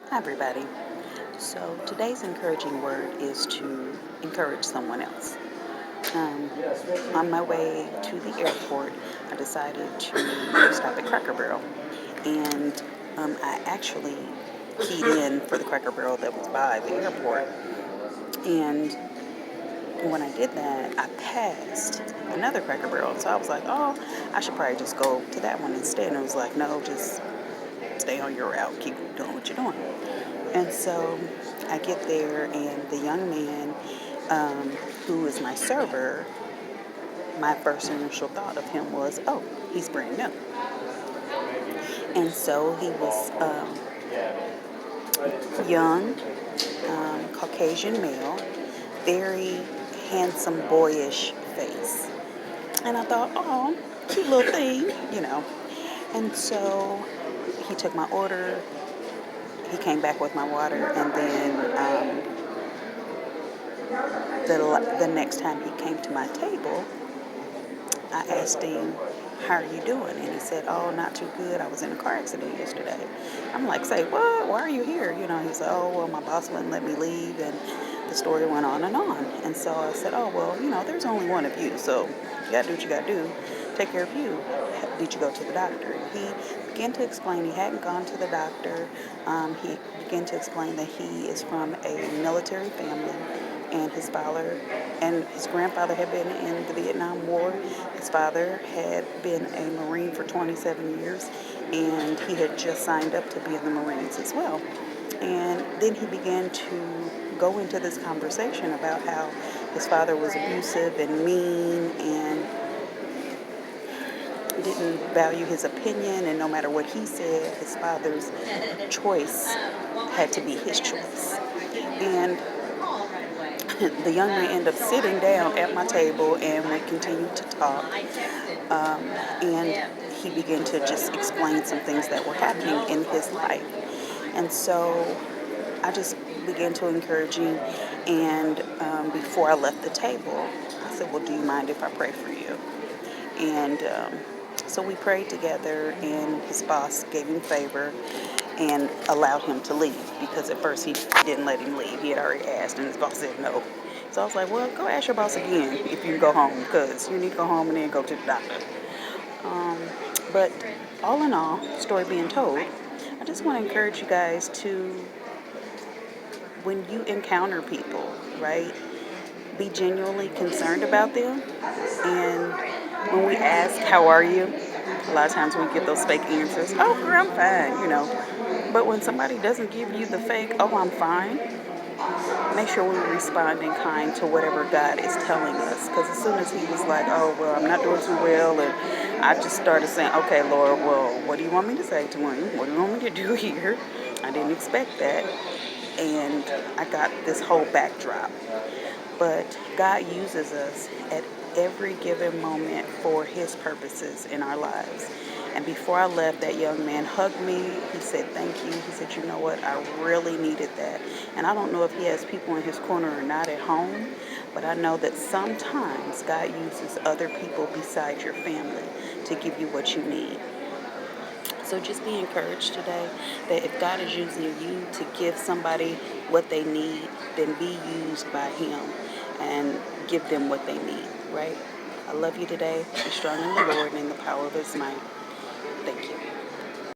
Hi, everybody. So, today's encouraging word is to encourage someone else. Um, on my way to the airport, I decided to stop at Cracker Barrel. And I actually keyed in for the Cracker Barrel that was by the airport. And when I did that, I passed another Cracker Barrel. So I was like, oh, I should probably just go to that one instead. And it was like, no, just stay on your route, keep doing what you're doing. And so I get there, and the young man um, who is my server, my first initial thought of him was, oh, he's brand new. And so he was young, Caucasian male, very handsome, boyish face. And I thought, oh, cute little thing. And so he took my order, he came back with my water, and then the next time he came to my table, I asked him, how are you doing? And he said, oh, not too good. I was in a car accident yesterday. I'm like, say, what? Why are you here? He said, oh, well, my boss wouldn't let me leave. And the story went on and on. And so I said, oh, well, there's only one of you. So you got to do what you got to do. Take care of you. Did you go to the doctor? He began to explain he hadn't gone to the doctor. He began to explain that he is from a military family, and his father and his grandfather had been in the Vietnam War. His father had been a Marine for 27 years, and he had just signed up to be in the Marines as well. And then he began to go into this conversation about how his father was abusive and mean and didn't value his opinion, and no matter what he said, his father's choice had to be his choice. And the young man ended up sitting down at my table, and we continued to talk. And he began to just explain some things that were happening in his life. And so I just began to encourage him. And before I left the table, I said, well, do you mind if I pray for you? And so we prayed together, and his boss gave him favor and allowed him to leave, because at first he didn't let him leave. He had already asked, and his boss said no. So I was like, well, go ask your boss again if you can go home, because you need to go home and then go to the doctor. But all in all, story being told, I just want to encourage you guys to, when you encounter people, right, be genuinely concerned about them. And when we ask, how are you? A lot of times we get those fake answers. Oh, girl, I'm fine. But when somebody doesn't give you the fake, oh, I'm fine, make sure we respond in kind to whatever God is telling us. Because as soon as he was like, oh, well, I'm not doing too well, and I just started saying, okay, Lord, well, what do you want me to say to him? What do you want me to do here? I didn't expect that. And I got this whole backdrop. But God uses us at every given moment for his purposes in our lives. And before I left, that young man hugged me. He said, thank you. He said, you know what? I really needed that. And I don't know if he has people in his corner or not at home, but I know that sometimes God uses other people besides your family to give you what you need. So just be encouraged today that if God is using you to give somebody what they need, then be used by him and give them what they need, right? I love you today. Be strong in the Lord and in the power of his might. Thank you.